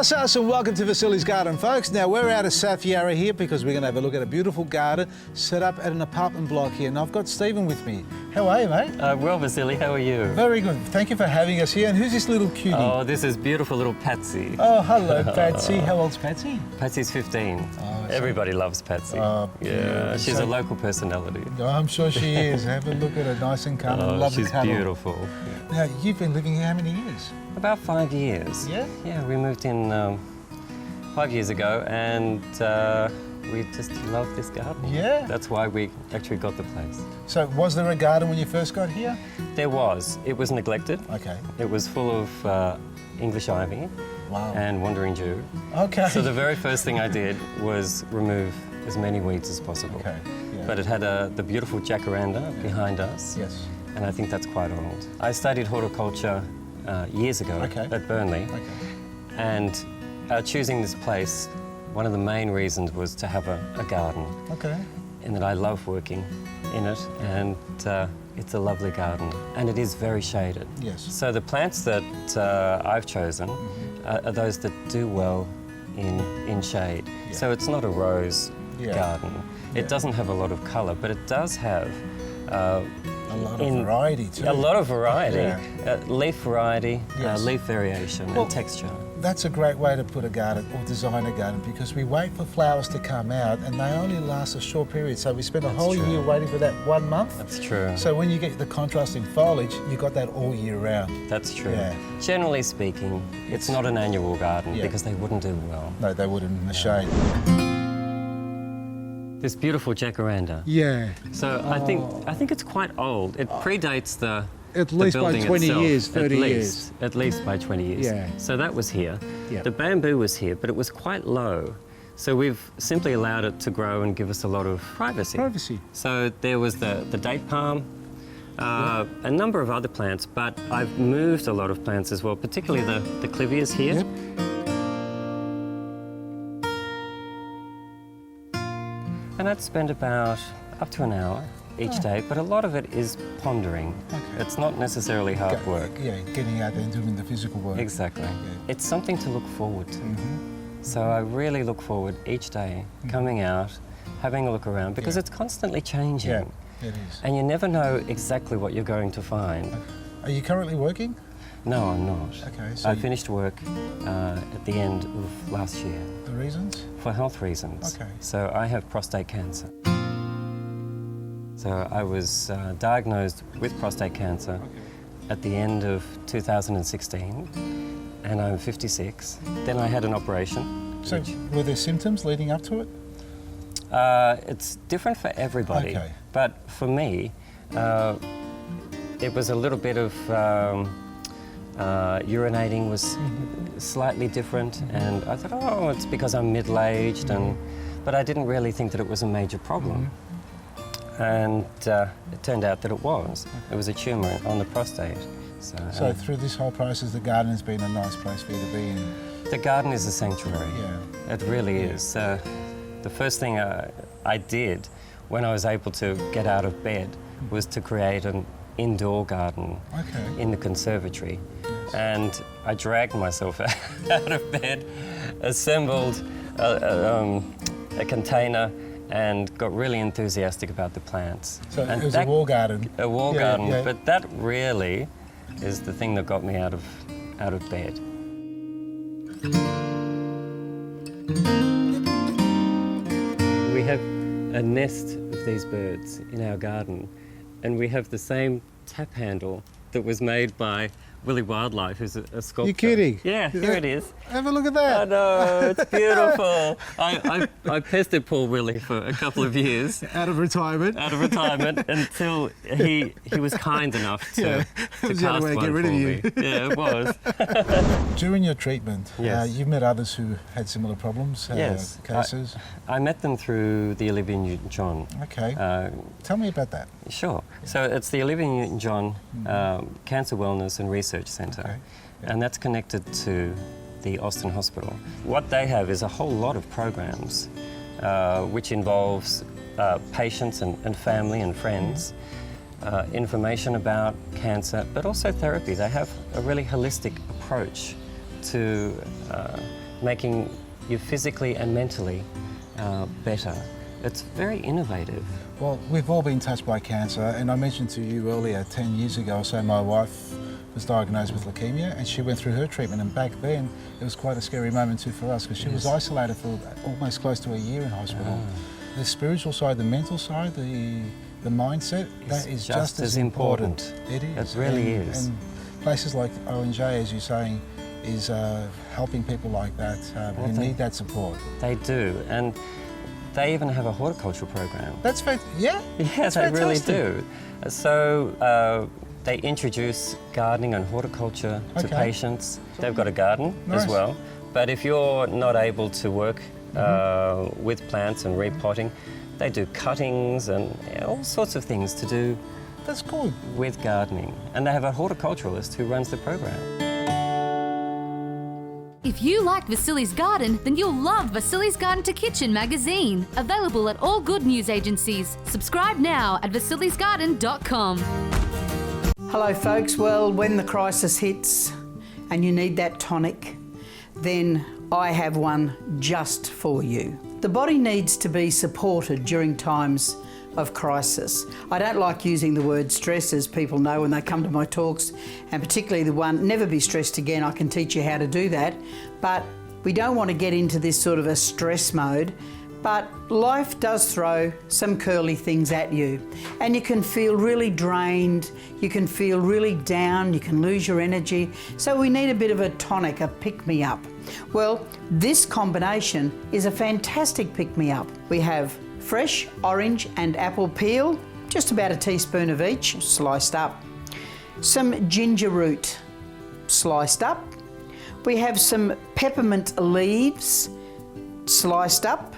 Us, and welcome to Vasilis Garden, folks. Now, we're out of South Yarra here because we're going to have a look at a beautiful garden set up at an apartment block here. And I've got Stephen with me. How are you, mate? Well, Vasily, how are you? Very good. Thank you for having us here. And who's this little cutie? Oh, this is beautiful little Patsy. Oh, hello, Patsy. How old's Patsy? Patsy's 15. Oh, Everybody loves Patsy. Oh, yeah, she's a local personality. Oh, I'm sure she is. Have a look at her, nice and calm. Oh, Love the she's colour. beautiful. Now, you've been living here how many years? About 5 years. Yeah? Yeah, we moved in 5 years ago, and we just love this garden. Yeah? That's why we actually got the place. So, was there a garden when you first got here? There was. It was neglected. Okay. It was full of English ivy Wow. and wandering Jew. Okay. So the very first thing I did was remove as many weeds as possible. Okay. Yeah. But it had the beautiful jacaranda behind us. Yes. And I think that's quite old. I studied horticulture years ago at Burnley. Okay. And choosing this place, one of the main reasons was to have a garden. Okay. In that I love working in it, and it's a lovely garden. And it is very shaded. Yes. So the plants that I've chosen are those that do well in shade. Yeah. So it's not a rose garden. It doesn't have a lot of colour, but it does have a lot of variety too. A lot of variety. Yeah. Leaf variety, Yes. leaf variation and texture. That's a great way to put a garden or design a garden, because we wait for flowers to come out and they only last a short period. So we spend a whole year waiting for that 1 month. That's true. So when you get the contrasting foliage, you got that all year round. That's true. Yeah. Generally speaking, it's not an annual garden because they wouldn't do well. No, they wouldn't in the shade. This beautiful jacaranda. Yeah. So I think it's quite old. It predates the At least by building 20 itself. years, 30 years. At least by 20 years. Yeah. So that was here. Yeah. The bamboo was here, but it was quite low. So we've simply allowed it to grow and give us a lot of privacy. Privacy. So there was the date palm, a number of other plants, but I've moved a lot of plants as well, particularly the clivias here. Yep. And I'd spend about up to an hour each day, but a lot of it is pondering. Okay. It's not necessarily hard work. Yeah, getting out there and doing the physical work. Exactly. Yeah. It's something to look forward to. So I really look forward each day coming out, having a look around, because it's constantly changing. Yeah, it is. And you never know exactly what you're going to find. Are you currently working? No, I'm not. Okay, so I finished work at the end of last year. the reasons? For health reasons. Okay. So I have prostate cancer. So I was diagnosed with prostate cancer at the end of 2016, and I'm 56. Then I had an operation. So were there symptoms leading up to it? It's different for everybody, Okay. but for me, it was a little bit of urinating was slightly different, and I thought, oh, it's because I'm middle-aged, but I didn't really think that it was a major problem. And it turned out that it was. It was a tumour on the prostate. So through this whole process, the garden has been a nice place for you to be in. The garden is a sanctuary. Yeah. It really is. The first thing I did when I was able to get out of bed was to create an indoor garden in the conservatory. Yes. And I dragged myself out of bed, assembled a container, and got really enthusiastic about the plants. So and it was a wall garden. A wall garden, yeah. but that really is the thing that got me out of bed. We have a nest of these birds in our garden, and we have the same tap handle that was made by Willie Wildlife, who's a sculptor. You're kidding? Yeah, here it is. Have a look at that. I know, it's beautiful. I pestered poor Willie for a couple of years. Out of retirement. Until he was kind enough to It was the cast only way to one get rid for of you. me. Yeah, it was. During your treatment, Yes. you've met others who had similar problems, Yes. cases. I met them through the Olivia Newton-John. Okay. Tell me about that. Sure. So it's the Olivia Newton-John Cancer Wellness and Research Centre, Okay. and that's connected to the Austin Hospital. What they have is a whole lot of programs which involves patients and family and friends, information about cancer, but also therapy. They have a really holistic approach to making you physically and mentally better. It's very innovative. Well, we've all been touched by cancer, and I mentioned to you earlier, 10 years ago or so, my wife was diagnosed with leukemia, and she went through her treatment, and back then it was quite a scary moment too for us, because she was isolated for almost close to a year in hospital. The spiritual side, the mental side, the mindset, that is just as important. It is. It really is. And places like ONJ, as you're saying, is helping people like that who need that support. They do, and they even have a horticultural program. That's yeah, they really do. So they introduce gardening and horticulture to patients. They've got a garden as well, but if you're not able to work with plants and repotting, they do cuttings and all sorts of things to do. That's good. With gardening, and they have a horticulturalist who runs the program. If you like Vasilis Garden, then you'll love Vasilis Garden to Kitchen magazine. Available at all good news agencies. Subscribe now at vasilisgarden.com. Hello folks, well, when the crisis hits and you need that tonic, then I have one just for you. The body needs to be supported during times of crisis. I don't like using the word stress, as people know when they come to my talks, and particularly the one, never be stressed again. I can teach you how to do that, but we don't want to get into this sort of a stress mode. But life does throw some curly things at you, and you can feel really drained, you can feel really down, you can lose your energy. So we need a bit of a tonic, a pick-me-up. Well, this combination is a fantastic pick-me-up. We have fresh orange and apple peel, just about a teaspoon of each, sliced up. Some ginger root, sliced up. We have some peppermint leaves, sliced up,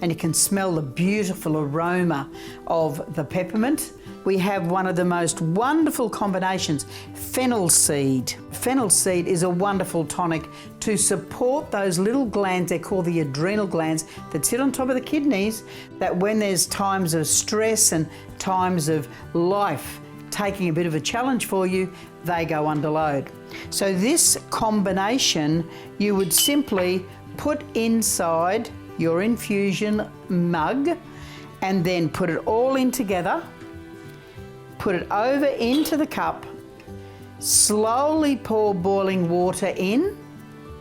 and you can smell the beautiful aroma of the peppermint. We have one of the most wonderful combinations, fennel seed. Fennel seed is a wonderful tonic to support those little glands, they're called the adrenal glands, that sit on top of the kidneys, that when there's times of stress and times of life taking a bit of a challenge for you, they go under load. So this combination you would simply put inside your infusion mug and then put it all in together, put it over into the cup, slowly pour boiling water in,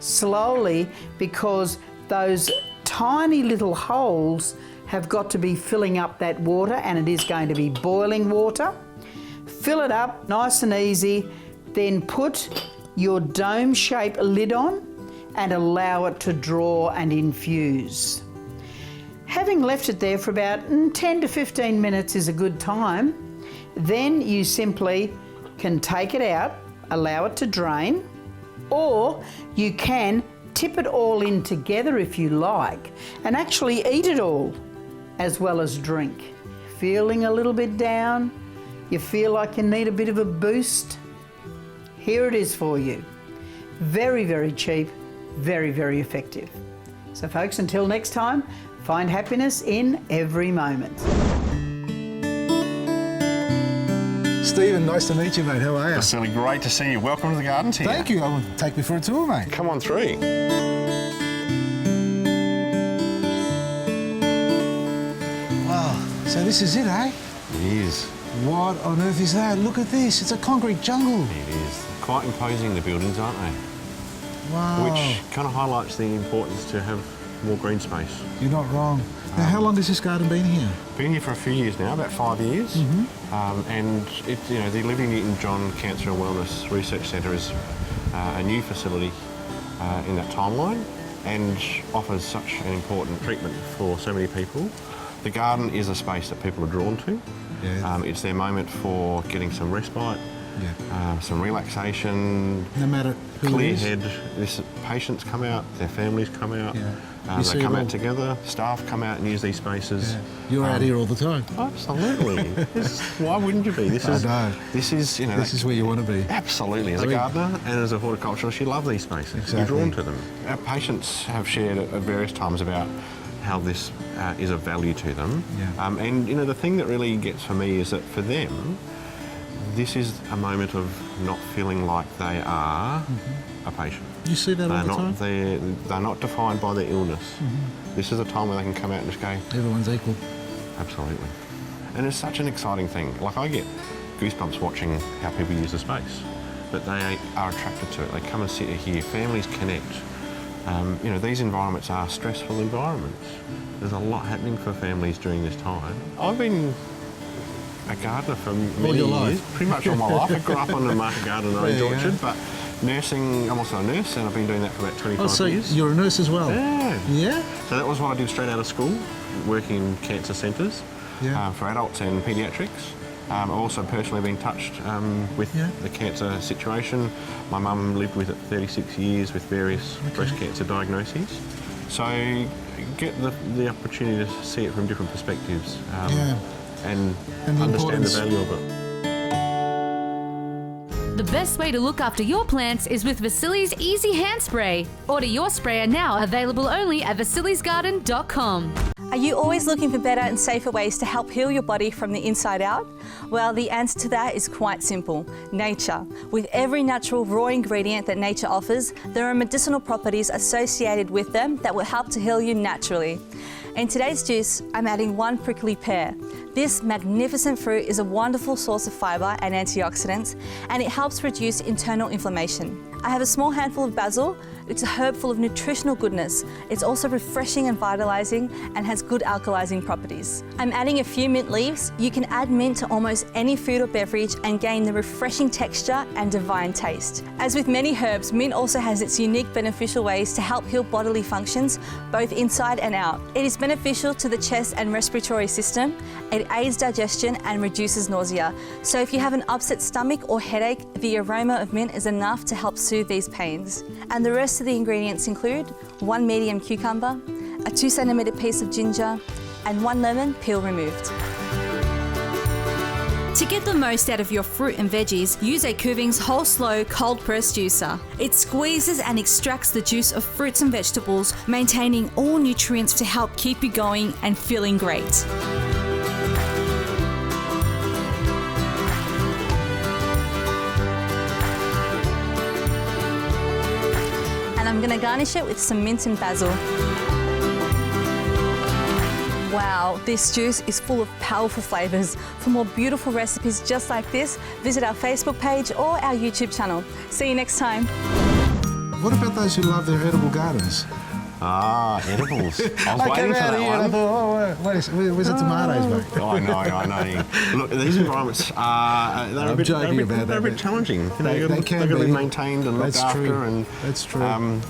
slowly, because those tiny little holes have got to be filling up that water, and it is going to be boiling water. Fill it up nice and easy, then put your dome-shaped lid on and allow it to draw and infuse. Having left it there for about 10 to 15 minutes is a good time. Then you simply can take it out, allow it to drain, or you can tip it all in together if you like, and actually eat it all as well as drink. Feeling a little bit down, you feel like you need a bit of a boost, here it is for you. Very, very cheap, very, very effective. So folks, until next time, find happiness in every moment. Stephen, nice to meet you, mate. How are you? Vasily, great to see you. Welcome to the gardens here. Thank you. Take me for a tour, mate. Come on through. Wow. So this is it, eh? It is. What on earth is that? Look at this. It's a concrete jungle. It is. Quite imposing, the buildings, aren't they? Wow. Which kind of highlights the importance to have more green space. You're not wrong. Now, how long has this garden been here? Been here for a few years now, about 5 years. And it's, the Olivia Newton-John Cancer and Wellness Research Centre is a new facility in that timeline and offers such an important treatment for so many people. The garden is a space that people are drawn to. Yeah. It's their moment for getting some respite, some relaxation, No matter who it clear is. head. Patients come out, their families come out. Yeah. They come out together, staff come out and use these spaces. Yeah. You're out here all the time. Absolutely. Why wouldn't you be? This is where you want to be. Absolutely. As a gardener and as a horticulturalist, you love these spaces. Exactly. You're drawn to them. Our patients have shared at various times about how this is of value to them. Yeah. And the thing that really gets for me is that for them, this is a moment of not feeling like they are a patient. You see that all the time? They're not defined by their illness. This is a time where they can come out and just go, Everyone's equal. absolutely. And it's such an exciting thing. Like, I get goosebumps watching how people use the space, but they are attracted to it. They come and sit here, families connect. You know, these environments are stressful environments. There's a lot happening for families during this time. I've been a gardener for many your years, life. pretty much all my life. I grew up on the market garden in Orange There you Orchard, go. but nursing, I'm also a nurse, and I've been doing that for about 25 Oh, so years. you're a nurse as well? Yeah. Yeah? So that was what I did straight out of school, working in cancer centres Yeah. for adults and paediatrics. I've also personally been touched with Yeah. the cancer situation. My mum lived with it 36 years with various breast cancer diagnoses. So get the opportunity to see it from different perspectives and the understand the importance. value of it. The best way to look after your plants is with Vasilis Easy Hand Spray. Order your sprayer now, available only at vasilisgarden.com. Are you always looking for better and safer ways to help heal your body from the inside out? Well, the answer to that is quite simple: nature. With every natural raw ingredient that nature offers, there are medicinal properties associated with them that will help to heal you naturally. In today's juice, I'm adding 1 prickly pear. This magnificent fruit is a wonderful source of fibre and antioxidants, and it helps reduce internal inflammation. I have a small handful of basil. It's a herb full of nutritional goodness. It's also refreshing and vitalising and has good alkalising properties. I'm adding a few mint leaves. You can add mint to almost any food or beverage and gain the refreshing texture and divine taste. As with many herbs, mint also has its unique beneficial ways to help heal bodily functions, both inside and out. It is beneficial to the chest and respiratory system. It aids digestion and reduces nausea. So if you have an upset stomach or headache, the aroma of mint is enough to help soothe these pains. And the rest of the ingredients include 1 medium cucumber, a 2 centimetre piece of ginger, and 1 lemon, peel removed. To get the most out of your fruit and veggies, use a Kuvings Whole Slow cold press juicer. It squeezes and extracts the juice of fruits and vegetables, maintaining all nutrients to help keep you going and feeling great. And I'm going to garnish it with some mint and basil. Wow, this juice is full of powerful flavours. For more beautiful recipes just like this, visit our Facebook page or our YouTube channel. See you next time. What about those who love their edible gardens? Ah, edibles. I was I waiting came for out that here and I one. thought, oh, where's the tomatoes, mate? I know. Look, these environments are I'm joking about they're a that, bit challenging. You know, They they've can got to be. be maintained and looked That's after. true. And That's true.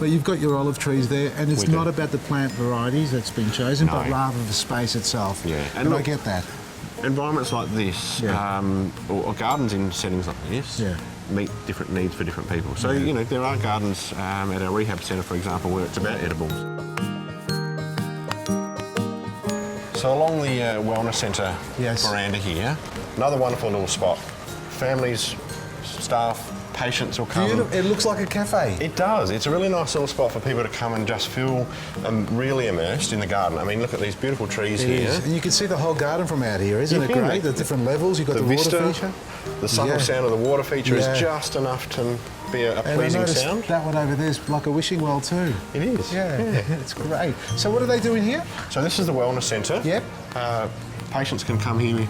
But you've got your olive trees there, and it's We do. not about the plant varieties that's been chosen, but No. rather the space itself. Yeah, and I look, get that. environments like this, Yeah. or gardens in settings like this, Yeah. meet different needs for different people. So, you know, there are gardens at our rehab centre, for example, where it's about edibles. So along the wellness centre Yes. veranda here, another wonderful little spot. Families, staff, patients will come. Beautiful. It looks like a cafe. It does. It's a really nice little spot for people to come and just feel really immersed in the garden. I mean, look at these beautiful trees It here. is. And you can see the whole garden from out here, isn't You it can. great? The different levels, you've got the, vista, water feature. the subtle Yeah. sound of the water feature Yeah. is just enough to be a And I pleasing noticed sound. that one over there is like a wishing well too. It is. Yeah, it's great. So what are they doing here? So this is the wellness centre. Yep. Patients can come here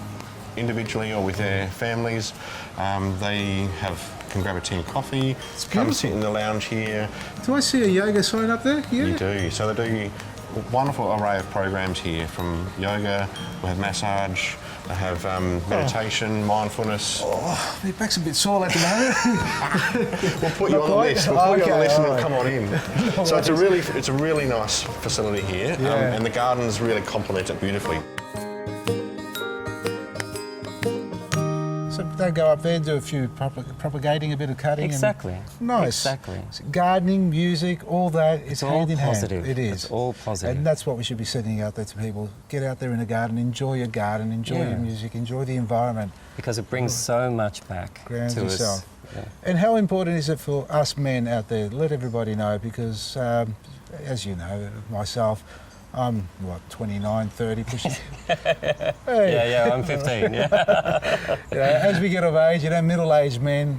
individually or with their families. They can grab a tea and coffee, come beautiful. sit in the lounge here. Do I see a yoga sign up there? Yeah. You do. So they do a wonderful array of programs here, from yoga, we have massage, they have meditation, mindfulness. Oh, my back's a bit sore at the moment. We'll put you Not on the quite? list. We'll put you on the Okay, list and all then come on in. So it's a really nice facility here, Yeah. and the gardens really complement it beautifully. So they go up there and do a few propagating, a bit of cutting. Exactly. And nice. Exactly. So gardening, music, all that, it's all hand in positive. hand. It is. It's all positive. And that's what we should be sending out there to people. Get out there in the garden, enjoy your garden, enjoy Yeah. your music, enjoy the environment. Because it brings so much back Grounds to yourself. us. Yeah. And how important is it for us men out there? Let everybody know, because as you know, myself, I'm, what, 29, 30, pushing. Yeah, I'm 15. Yeah. You know, as we get of age, you know, middle-aged men,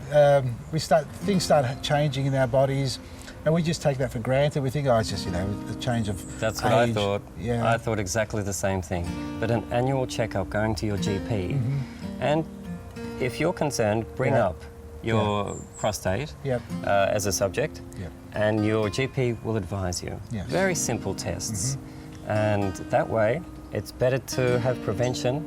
things start changing in our bodies, and we just take that for granted. We think, oh, it's just, you know, a change of That's what age. I thought. Yeah. I thought exactly the same thing. But an annual checkup, going to your GP, and if you're concerned, bring Yeah. up your prostate Yep. as a subject, Yep. and your GP will advise you. Yes. Very simple tests, and that way it's better to have prevention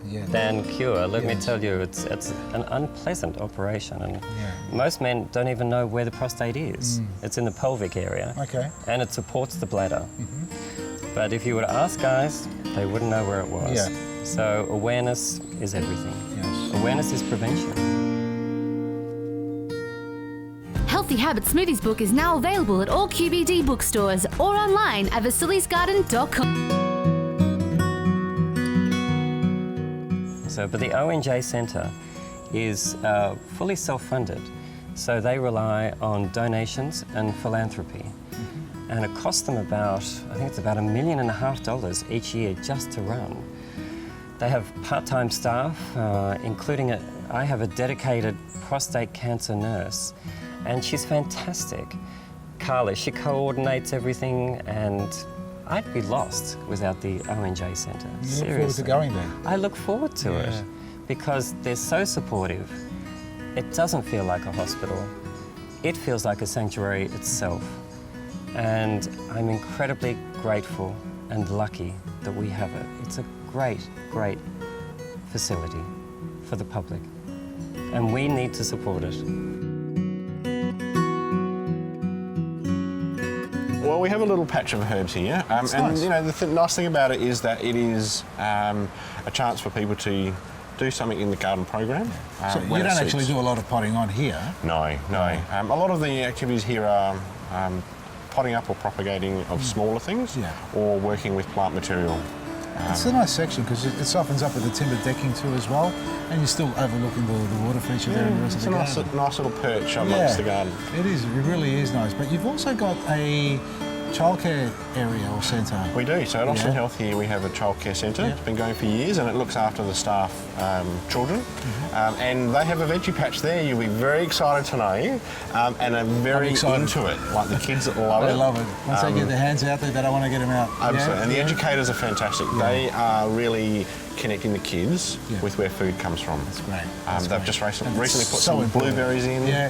Yeah. than cure. Let me Yes. tell you, it's an unpleasant operation, and Yeah. most men don't even know where the prostate is. It's in the pelvic area, Okay. and it supports the bladder. But if you were to ask guys, they wouldn't know where it was. Yeah. So awareness is everything. Yes. Awareness is prevention. Healthy Habit Smoothies book is now available at all QBD bookstores or online at vasilisgarden.com. But the ONJ Centre is fully self-funded, so they rely on donations and philanthropy. And it costs them about, I think it's about $1.5 million each year just to run. They have part-time staff, including I have a dedicated prostate cancer nurse, and she's fantastic. Carla, she coordinates everything, and I'd be lost without the ONJ Centre. You Seriously. look forward to going there. I look forward to Yeah. it because they're so supportive. It doesn't feel like a hospital. It feels like a sanctuary itself. And I'm incredibly grateful and lucky that we have it. It's a great, great facility for the public. And we need to support it. Well, we have a little patch of herbs here, and nice. you know the nice thing about it is that it is a chance for people to do something in the garden program. So you when don't it actually suits. do a lot of potting on here. No. A lot of the activities here are potting up or propagating of smaller things, Yeah. or working with plant material. It's a nice section because it softens up with the timber decking too as well, and you're still overlooking the water feature there and the rest It's of a the nice, garden. nice little perch amongst the garden. It is. It really is nice. But you've also got a childcare area or centre. We do. So at Austin Yeah. Health here we have a childcare centre. Yeah. It's been going for years and it looks after the staff children. And they have a veggie patch there. You'll be very excited to know, and are very excited. into it. Like the kids love it. They love it. Once they get their hands out there, they don't want to get them out. Absolutely. Yeah? And the Yeah. educators are fantastic. Yeah. They are really connecting the kids Yeah. with where food comes from. That's great. That's They've great. just recently And it's put so some important. blueberries in. Yeah.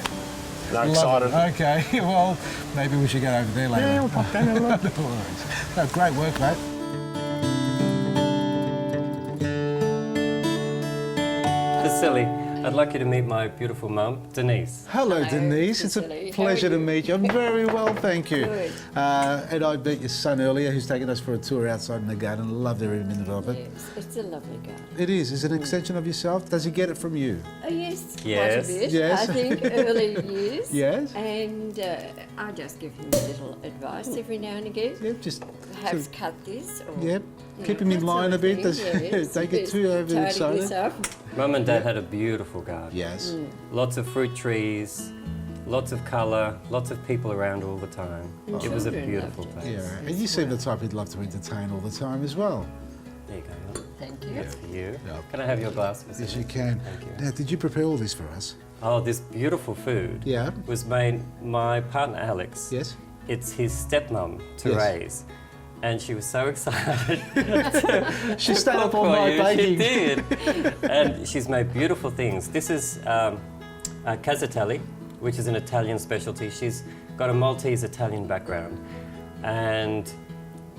They're Love excited. it. Okay, well, maybe we should get over there later. Yeah, we'll pop down and have a look. No worries. No, great work, mate. Vasily, I'd like you to meet my beautiful mum, Denise. Hello, Denise. It's a Vasily. pleasure How are to you? meet you. I'm very well, thank you. Good. And I met your son earlier, who's taken us for a tour outside in the garden. Loved every minute of it. Yes, it's a lovely garden. It is. Is it an extension of yourself? Does he get it from you? Oh, yes, Yes. quite a bit. Yes. I think early years. Yes. And I just give him a little advice every now and again. Yep, just. Perhaps so- cut this or... Yep. you Keep know, him in that line sort a of bit. thing, Does- yes. Don't get Yes, too tidy overexcited. this up. Mum and Dad had a beautiful garden. Yes. Lots of fruit trees, lots of colour, lots of people around all the time. And It was a children beautiful loved it. place. Yeah, and you seem the type who'd love to entertain all the time as well. There you go, Mum. Thank you. That's for you. Yeah. Can I have your glass, Vasily? Yes, you can. Thank you. Now, did you prepare all this for us? Oh, this beautiful food Yeah. was made my partner Alex. Yes. It's his stepmom, Yes. Therese. And she was so excited. She stayed up all for night you. baking. She did. And she's made beautiful things. This is casatelli, which is an Italian specialty. She's got a Maltese Italian background. And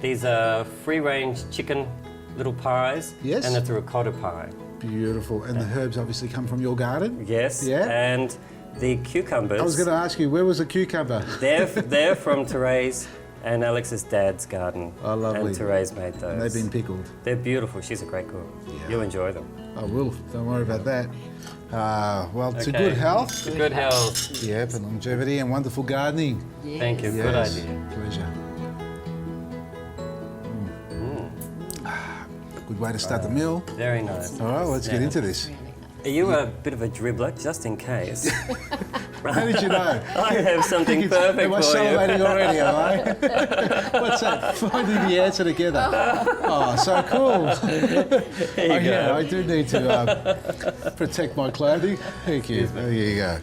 these are free-range chicken little pies. Yes. And it's a ricotta pie. Beautiful. And the herbs obviously come from your garden? Yes. Yeah. And the cucumbers. I was going to ask you, where was the cucumber? They're from Therese and Alex's dad's garden. Oh, lovely. And Therese made those. And they've been pickled. They're beautiful. She's a great cook. Yeah. You'll enjoy them. I will. Don't worry about that. Well, to Okay. good health. To good health. Yep, and longevity and wonderful gardening. Thank you. Good Yes, idea. Pleasure. Good way to start the meal. Very nice. All right, let's get Yeah. into this. Really nice. Are you a bit of a dribbler, just in case? How did you know? I have something perfect Am I for you. salivating already, am I? What's that? Finding the answer together. Oh, so cool. There you go. Yeah, I do need to protect my clothing. Thank you. There you go.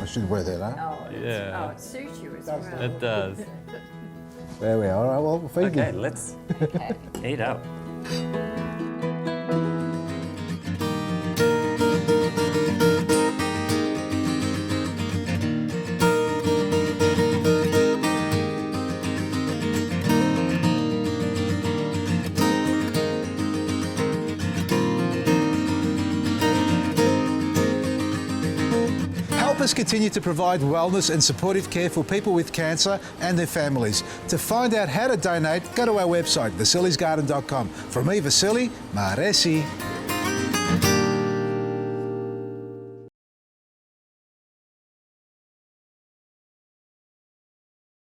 I should wear that, huh? Oh, it suits you as well. It does. There we are. All right, well, we'll feed Okay, you. let's eat up. Help us continue to provide wellness and supportive care for people with cancer and their families. To find out how to donate, go to our website, vasilisgarden.com. From me, Vasili, Maresi.